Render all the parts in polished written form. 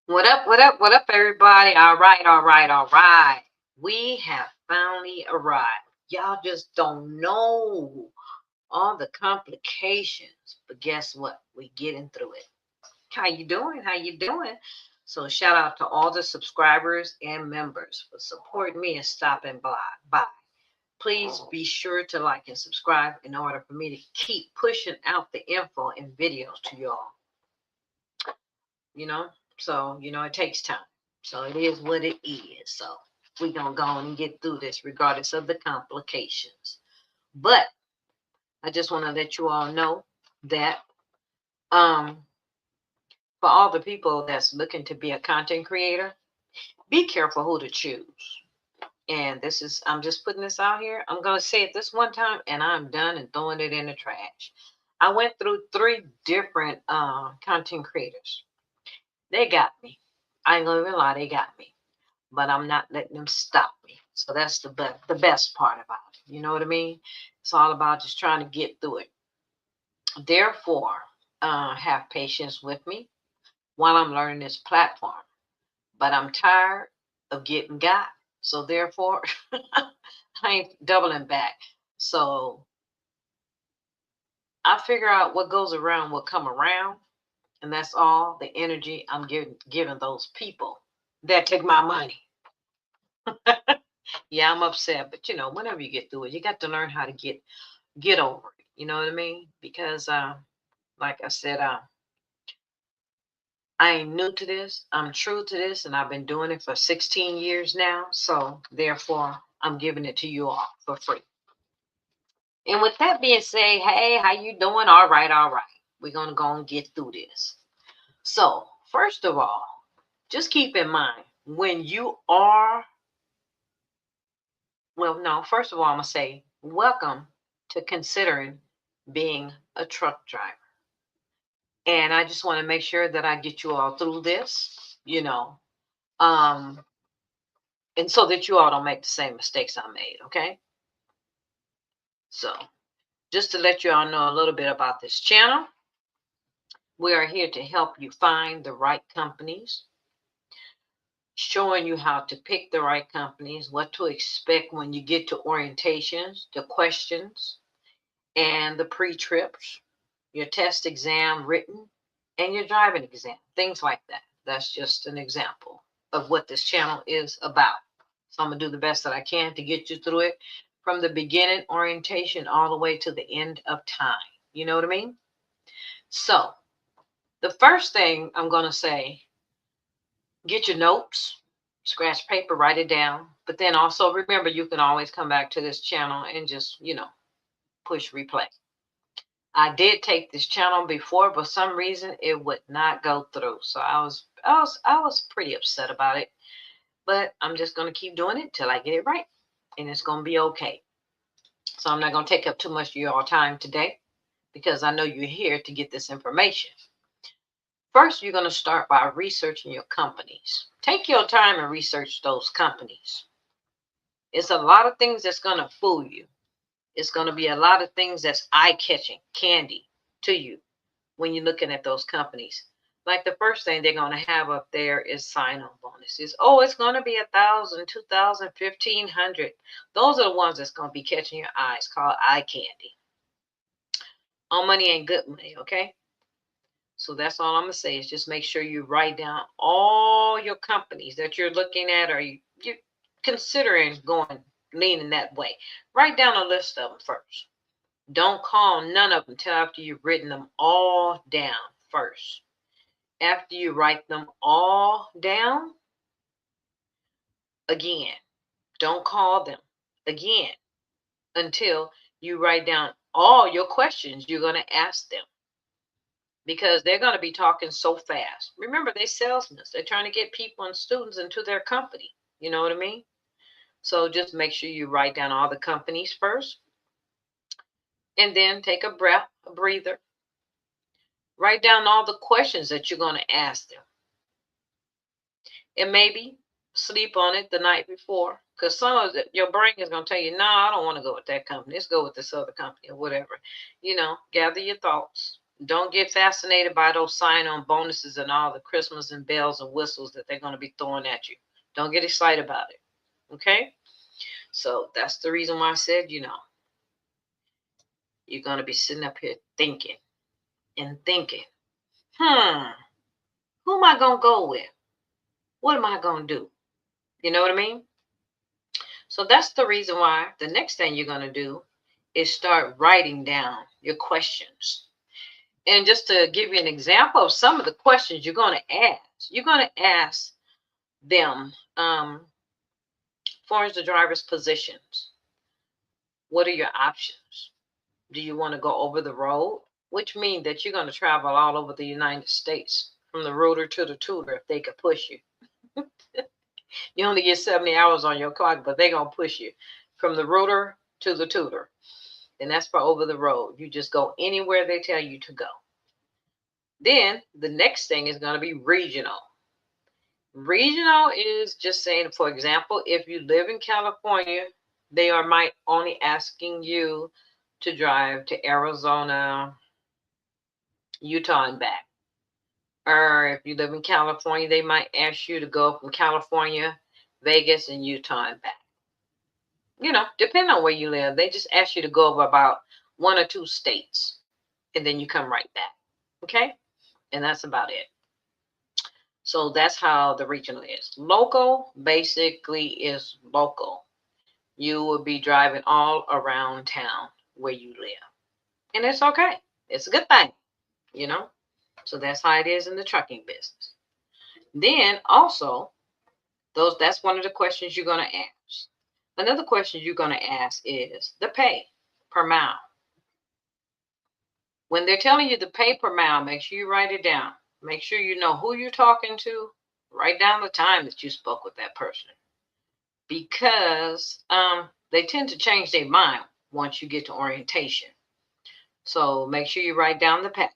What up, what up, what up, everybody? All right, all right, all right. We have finally arrived. Y'all just don't know all the complications, but guess what? We getting through it. How you doing? How you doing? So shout out to all the subscribers and members for supporting me and stopping by. Please be sure to like and subscribe in order for me to keep pushing out the info and videos to y'all. you know. So, it takes time. So it is what it is. So we're gonna go on and get through this regardless of the complications. But I just want to let you all know that um for all the people that's looking to be a content creator, be careful who to choose. And I'm just putting this out here. I'm gonna say it this one time and I'm done and throwing it in the trash. I went through three different content creators. They got me. I ain't gonna even lie, they got me. But I'm not letting them stop me. So that's the best part about it. You know what I mean? It's all about just trying to get through it. Therefore, have patience with me while I'm learning this platform. But I'm tired of getting got. So therefore, I ain't doubling back. So I figure out what goes around will come around. And that's all the energy I'm giving those people that take my money. Yeah, I'm upset, but whenever you get through it, you got to learn how to get over it. You know what I mean? Because, like I said, I ain't new to this. I'm true to this, and I've been doing it for 16 years now. So therefore, I'm giving it to you all for free. And with that being said, hey, how you doing? All right, all right. We're gonna go and get through this. So first of all, just keep in mind when you are well, no, first of all, I'm going to say welcome to considering being a truck driver. And I just want to make sure that I get you all through this, um, and so that you all don't make the same mistakes I made, okay? So, just to let you all know a little bit about this channel, we are here to help you find the right companies, showing you how to pick the right companies, what to expect when you get to orientations, the questions, and the pre-trips, your test exam written, and your driving exam, things like that. That's just an example of what this channel is about. So I'm going to do the best that I can to get you through it from the beginning orientation all the way to the end of time. You know what I mean? So the first thing I'm going to say, get your notes, scratch paper, write it down. But then also remember, you can always come back to this channel and just, push replay. I did take this channel before, but for some reason it would not go through. So I was pretty upset about it. But I'm just gonna keep doing it till I get it right, and it's gonna be okay. So I'm not gonna take up too much of your time today because I know you're here to get this information. First, you're gonna start by researching your companies. Take your time and research those companies. It's a lot of things that's gonna fool you. It's gonna be a lot of things that's eye-catching, candy to you when you're looking at those companies. Like the first thing they're going to have up there is sign-on bonuses. Oh, it's going to be 1,000, 2,000, 1,500. Those are the ones that's going to be catching your eyes, called eye candy. All money ain't good money, okay? So that's all I'm going to say is just make sure you write down all your companies that you're looking at or you're considering leaning that way. Write down a list of them first. Don't call none of them till after you've written them all down first. After you write them all down, again, don't call them again until you write down all your questions you're going to ask them, because they're going to be talking so fast. Remember, they're salesmen. They're trying to get people and students into their company. You know what I mean? So just make sure you write down all the companies first, and then take a breath, a breather. Write down all the questions that you're going to ask them. And maybe sleep on it the night before, because some of your brain is going to tell you, no, I don't want to go with that company. Let's go with this other company or whatever. Gather your thoughts. Don't get fascinated by those sign-on bonuses and all the Christmas and bells and whistles that they're going to be throwing at you. Don't get excited about it. Okay? So that's the reason why I said, you're going to be sitting up here thinking and thinking, who am I going to go with? What am I going to do? You know what I mean? So that's the reason why the next thing you're going to do is start writing down your questions. And just to give you an example of some of the questions you're going to ask them, far as the driver's positions. What are your options? Do you want to go over the road? Which means that you're going to travel all over the United States from the rooter to the tutor if they could push you. You only get 70 hours on your clock, but they're going to push you from the rooter to the tutor. And that's for over the road. You just go anywhere they tell you to go. Then the next thing is going to be regional. Regional is just saying, for example, if you live in California, they might only asking you to drive to Arizona, Utah, and back. Or if you live in California, they might ask you to go from California, Vegas, and Utah and back. Depending on where you live, they just ask you to go over about 1 or 2 states, and then you come right back. Okay? And that's about it. So that's how the regional is. Local basically is local. You will be driving all around town where you live. And it's okay. It's a good thing, So that's how it is in the trucking business. Then also, that's one of the questions you're going to ask. Another question you're going to ask is the pay per mile. When they're telling you the pay per mile, make sure you write it down. Make sure you know who you're talking to. Write down the time that you spoke with that person. Because they tend to change their mind once you get to orientation. So make sure you write down the pay.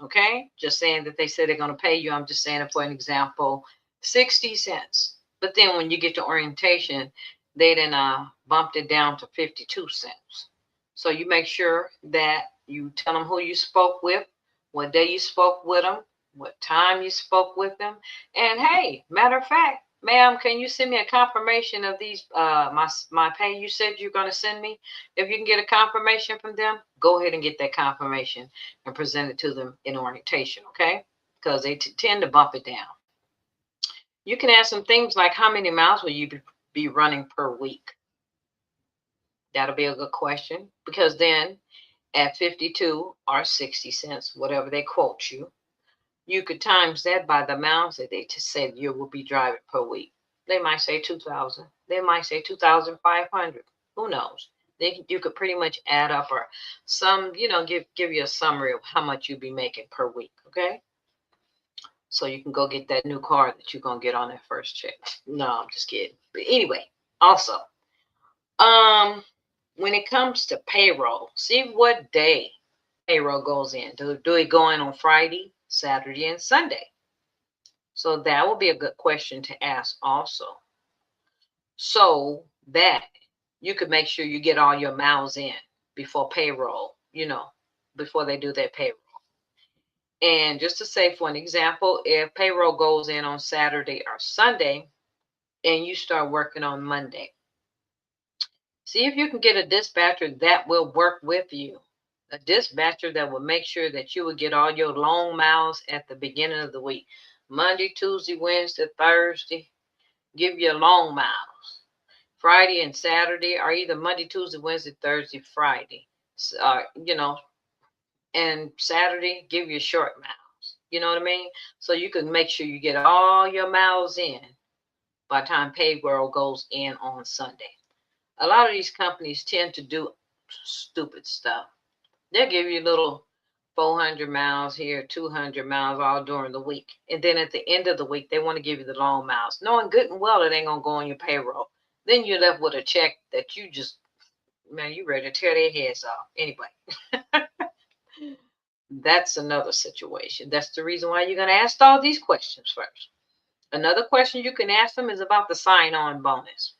Okay? Just saying that they said they're going to pay you. I'm just saying it for an example, 60 cents. But then when you get to orientation, they then bumped it down to 52 cents. So you make sure that you tell them who you spoke with, what day you spoke with them, what time you spoke with them. And hey, matter of fact, ma'am, can you send me a confirmation of these, my pay you said you're going to send me? If you can get a confirmation from them, go ahead and get that confirmation and present it to them in orientation, okay? Because they tend to bump it down. You can ask them things like, how many miles will you be running per week? That'll be a good question, because then at 52 or 60 cents, whatever they quote you, you could times that by the miles that they said you will be driving per week. They might say 2,000. They might say 2,500. Who knows? You could pretty much add up or give you a summary of how much you'll be making per week, okay? So you can go get that new car that you're going to get on that first check. No, I'm just kidding. But anyway, also, when it comes to payroll, see what day payroll goes in. Do it go in on Friday, Saturday, and Sunday? So that will be a good question to ask also. So that you could make sure you get all your miles in before payroll, before they do their payroll. And just to say, for an example, if payroll goes in on Saturday or Sunday and you start working on Monday, see if you can get a dispatcher that will work with you. A dispatcher that will make sure that you will get all your long miles at the beginning of the week. Monday, Tuesday, Wednesday, Thursday, give you long miles. Friday and Saturday are either Monday, Tuesday, Wednesday, Thursday, Friday. And Saturday, give you short miles. You know what I mean? So you can make sure you get all your miles in by the time payroll goes in on Sunday. A lot of these companies tend to do stupid stuff. They'll give you little 400 miles here, 200 miles all during the week. And then at the end of the week, they want to give you the long miles, knowing good and well it ain't going to go on your payroll. Then you're left with a check that you just, man, you ready to tear their heads off. Anyway, that's another situation. That's the reason why you're going to ask all these questions first. Another question you can ask them is about the sign-on bonus.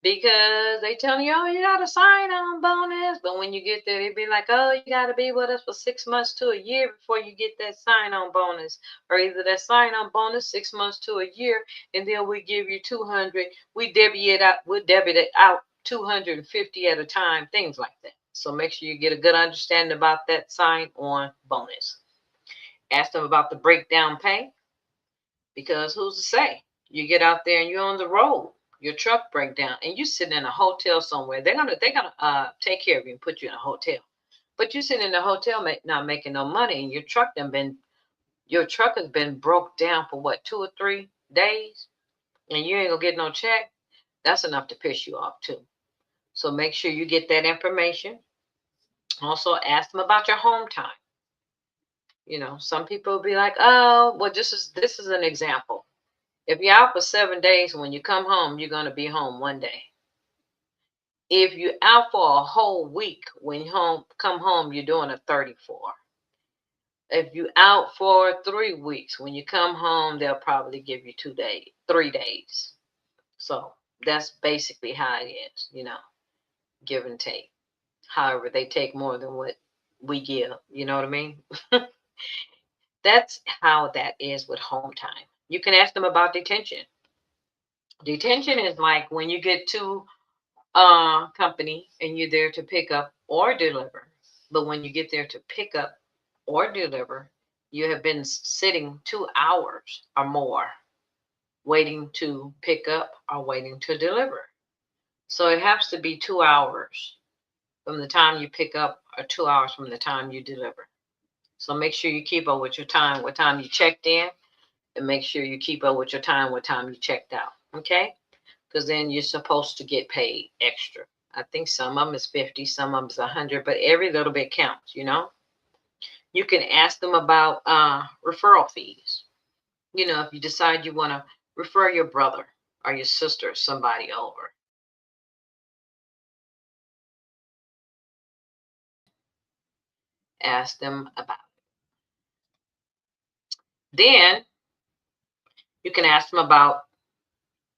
because they tell you, oh, you got a sign-on bonus. But when you get there, they be like, oh, you got to be with us for 6 months to a year before you get that sign-on bonus. Or either that sign-on bonus 6 months to a year, and then we give you 200. We'll debit it out 250 at a time, things like that. So make sure you get a good understanding about that sign-on bonus. Ask them about the breakdown pay, because who's to say? You get out there and you're on the road, your truck break down, and you're sitting in a hotel somewhere. They're gonna take care of you and put you in a hotel. But you're sitting in a hotel not making no money, and your truck has been broke down for what, 2 or 3 days, and you ain't gonna get no check. That's enough to piss you off too. So make sure you get that information. Also ask them about your home time. Some people will be like, oh, well, this is an example. If you're out for 7 days, when you come home, you're going to be home one day. If you're out for a whole week, when you come home, you're doing a 34. If you're out for 3 weeks, when you come home, they'll probably give you 2 days, 3 days. So that's basically how it is, give and take. However, they take more than what we give. You know what I mean? That's how that is with home time. You can ask them about detention. Detention is like when you get to company and you're there to pick up or deliver. But when you get there to pick up or deliver, you have been sitting 2 hours or more waiting to pick up or waiting to deliver. So it has to be 2 hours from the time you pick up or 2 hours from the time you deliver. So make sure you keep up with your time, what time you checked in, and make sure you keep up with your time, what time you checked out. Okay? Because then you're supposed to get paid extra. I think some of them is 50, some of them is 100, but every little bit counts, You can ask them about referral fees. If you decide you want to refer your brother or your sister or somebody over. Ask them about it. Then you can ask them about,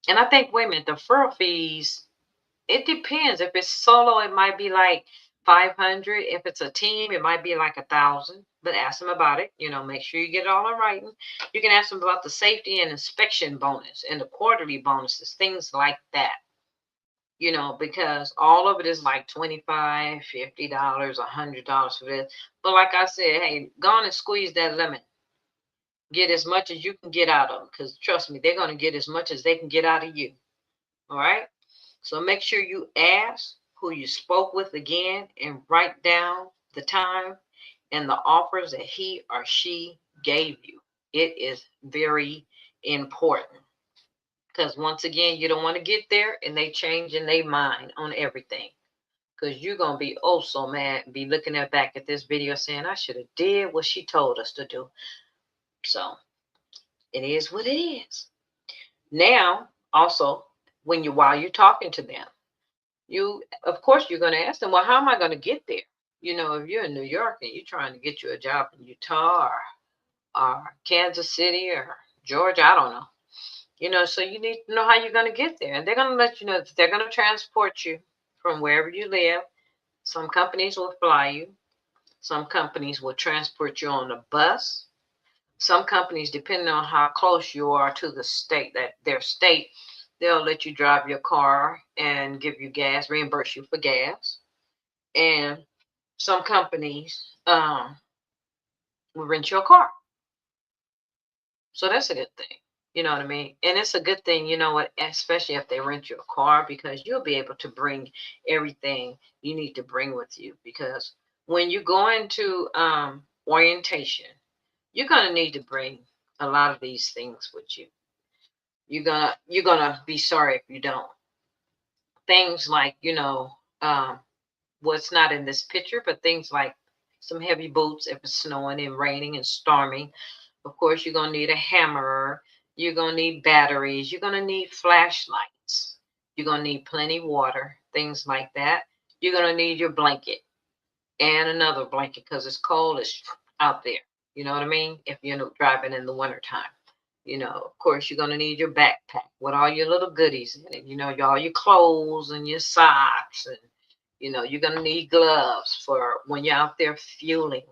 and I think, wait a minute, the referral fees, it depends. If it's solo, it might be like 500. If it's a team, it might be like 1,000. But ask them about it. Make sure you get it all in writing. You can ask them about the safety and inspection bonus and the quarterly bonuses, things like that. Because all of it is like $25, $50, $100 for this. But like I said, hey, go on and squeeze that lemon. Get as much as you can get out of them. Because trust me, they're going to get as much as they can get out of you. All right? So make sure you ask who you spoke with again and write down the time and the offers that he or she gave you. It is very important, because once again, you don't want to get there and they change in their mind on everything, because you're going to be oh so mad and be looking back at this video saying, I should have did what she told us to do. So it is what it is. Now, also, while you're talking to them, of course, you're going to ask them, well, how am I going to get there? If you're in New York and you're trying to get you a job in Utah or Kansas City or Georgia, I don't know. So you need to know how you're going to get there. And they're going to let you know that they're going to transport you from wherever you live. Some companies will fly you. Some companies will transport you on a bus. Some companies, depending on how close you are to their state, they'll let you drive your car and give you gas, reimburse you for gas. And some companies will rent your car. So that's a good thing. You know what I mean? And it's a good thing, especially if they rent your car, because you'll be able to bring everything you need to bring with you. Because when you go into orientation, you're going to need to bring a lot of these things with you. You're gonna be sorry if you don't. Things like, what's not in this picture, but things like some heavy boots if it's snowing and raining and storming. Of course, you're going to need a hammer. You're going to need batteries. You're going to need flashlights. You're going to need plenty of water, things like that. You're going to need your blanket and another blanket because it's cold. It's out there. You know what I mean? If you're driving in the wintertime. Of course, you're going to need your backpack with all your little goodies in it. All your clothes and your socks. And, you're going to need gloves for when you're out there fueling.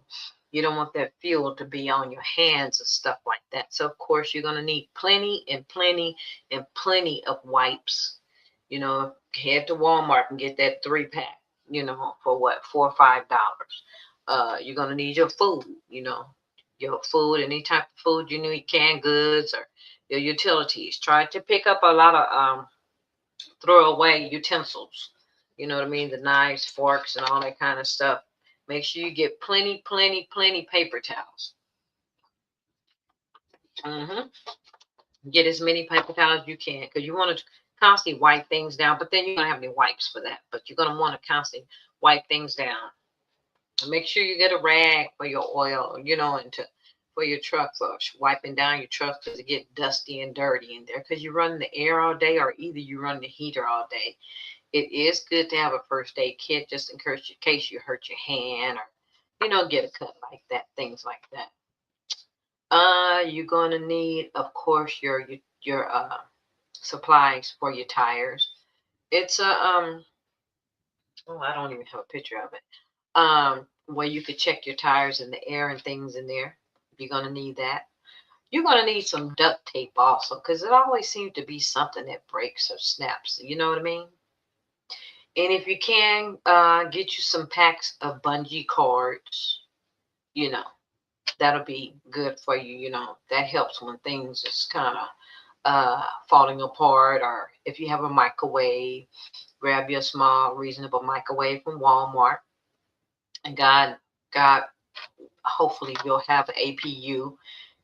You don't want that fuel to be on your hands and stuff like that. So, of course, you're going to need plenty and plenty and plenty of wipes. Head to Walmart and get that 3-pack, for what, $4 or $5. You're going to need your food, your food, any type of food you need, canned goods or your utilities. Try to pick up a lot of throwaway utensils. You know what I mean? The knives, forks, and all that kind of stuff. Make sure you get plenty, plenty, plenty paper towels. Get as many paper towels as you can because you want to constantly wipe things down, but then you don't have any wipes for that. But you're going to want to constantly wipe things down. Make sure you get a rag for your oil, for your truck for wiping down your truck because it gets dusty and dirty in there because you run the air all day or either you run the heater all day. It is good to have a first aid kit just in case you hurt your hand or, get a cut like that, things like that. You're going to need, of course, your supplies for your tires. It's I don't even have a picture of it. Where you could check your tires and the air and things in there. You're going to need that. You're going to need some duct tape also because it always seems to be something that breaks or snaps. You know what I mean? And if you can, get you some packs of bungee cords, that'll be good for you. That helps when things is kind of falling apart, or if you have a microwave, grab your small, reasonable microwave from Walmart. And God, hopefully you'll have an APU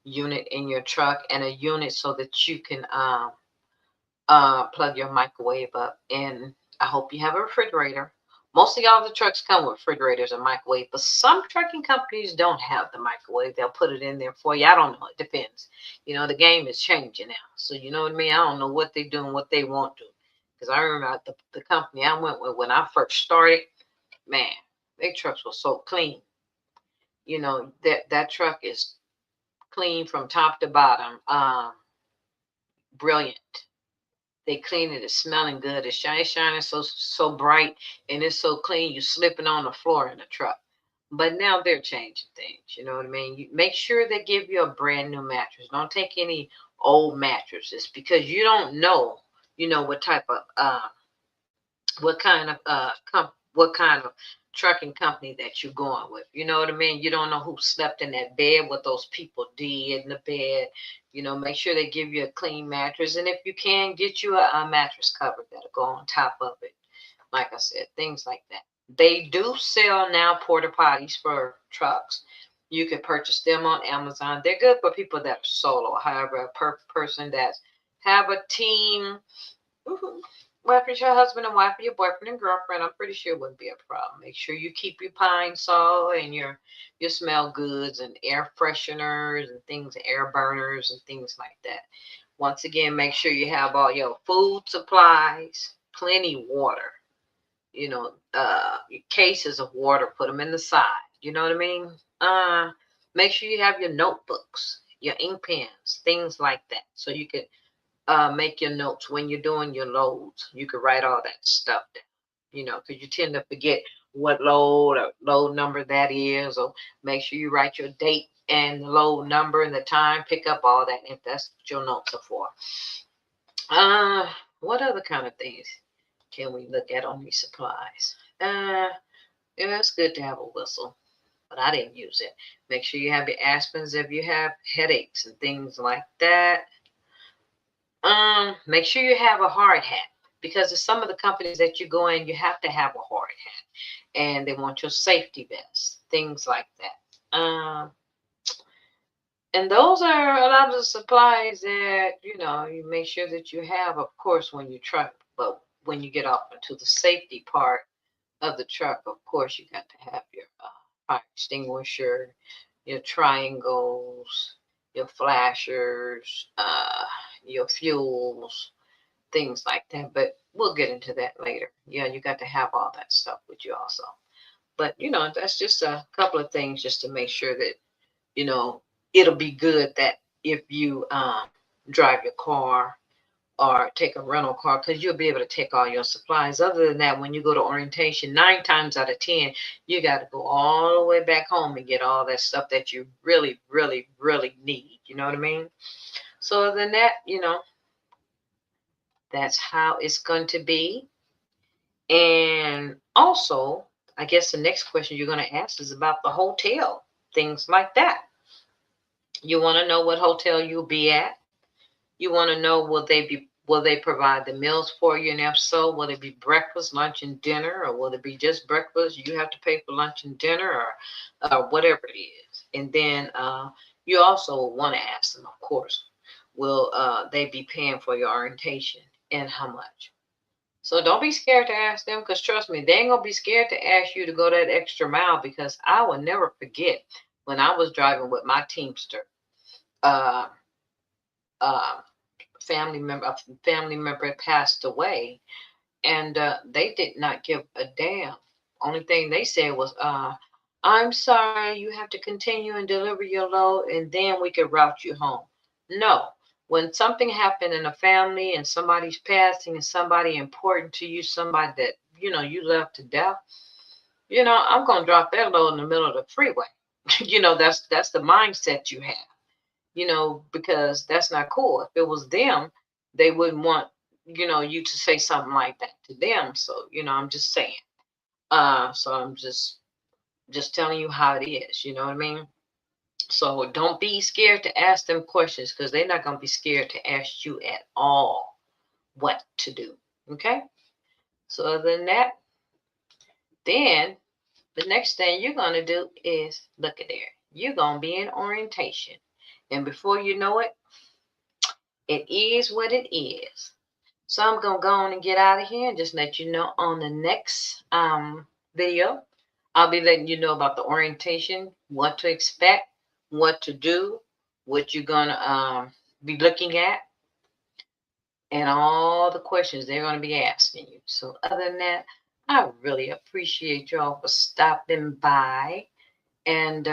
unit in your truck and a unit so that you can plug your microwave up. And I hope you have a refrigerator. Most of y'all the trucks come with refrigerators and microwave, but some trucking companies don't have the microwave. They'll put it in there for you. I don't know. It depends. The game is changing now. So you know what I mean? I don't know what they're doing, what they want to. Because I remember the company I went with when I first started, man, their trucks were so clean. That truck is clean from top to bottom. Brilliant. They clean it. It's smelling good. It's shining so bright, and it's so clean. You're slipping on the floor in the truck. But now they're changing things. You know what I mean? You make sure they give you a brand new mattress. Don't take any old mattresses because you don't know. What type of what kind of trucking company that you're going with. You know what I mean? You don't know who slept in that bed, what those people did in the bed. Make sure they give you a clean mattress. And if you can, get you a mattress cover that'll go on top of it. Like I said, things like that. They do sell now porta potties for trucks. You can purchase them on Amazon. They're good for people that are solo. However, a person that have a team, well, if it's your husband and wife or your boyfriend and girlfriend, I'm pretty sure it wouldn't be a problem. Make sure you keep your pine saw and your smell goods and air fresheners and things, air burners and things like that. Once again, make sure you have all your food supplies, plenty water, cases of water, put them in the side. You know what I mean? Make sure you have your notebooks, your ink pens, things like that. So you can make your notes when you're doing your loads. You can write all that stuff down, because you tend to forget what load or load number that is. Or make sure you write your date and the load number and the time. Pick up all that if that's what your notes are for. What other kind of things can we look at on these supplies? It's good to have a whistle, but I didn't use it. Make sure you have your aspirins if you have headaches and things like that. Make sure you have a hard hat because of some of the companies that you go in, you have to have a hard hat, and they want your safety vest, things like that. And those are a lot of the supplies that you make sure that you have, of course, when you truck. But when you get off into the safety part of the truck, of course, you got to have your fire extinguisher, your triangles, your flashers, your fuels, things like that. But we'll get into that later. Yeah, you got to have all that stuff with you also. But, that's just a couple of things just to make sure that, it'll be good that if you drive your car or take a rental car, because you'll be able to take all your supplies. Other than that, when you go to orientation, 9 times out of 10, you got to go all the way back home and get all that stuff that you really, really, really need. You know what I mean? So other than that, that's how it's going to be. And also, I guess the next question you're going to ask is about the hotel, things like that. You want to know what hotel you'll be at. You want to know will they provide the meals for you, and if so, will it be breakfast, lunch, and dinner, or will it be just breakfast? You have to pay for lunch and dinner, or whatever it is. And then you also want to ask them, of course, will they be paying for your orientation and how much? So don't be scared to ask them, because trust me, they ain't gonna be scared to ask you to go that extra mile. Because I will never forget when I was driving with my Teamster. Uh, uh, family member passed away, and they did not give a damn. Only thing they said was, "I'm sorry, you have to continue and deliver your load, and then we could route you home." No, when something happened in a family and somebody's passing and somebody important to you, somebody that you love to death, I'm gonna drop that load in the middle of the freeway. That's the mindset you have. Because that's not cool. If it was them, they wouldn't want, you to say something like that to them. So, I'm just saying. So I'm just telling you how it is, you know what I mean? So don't be scared to ask them questions, because they're not gonna be scared to ask you at all what to do. Okay? So other than that, then the next thing you're gonna do is look at there. You're gonna be in orientation. And before you know it, it is what it is. So I'm going to go on and get out of here and just let you know on the next video. I'll be letting you know about the orientation, what to expect, what to do, what you're going to be looking at, and all the questions they're going to be asking you. So other than that, I really appreciate y'all for stopping by. And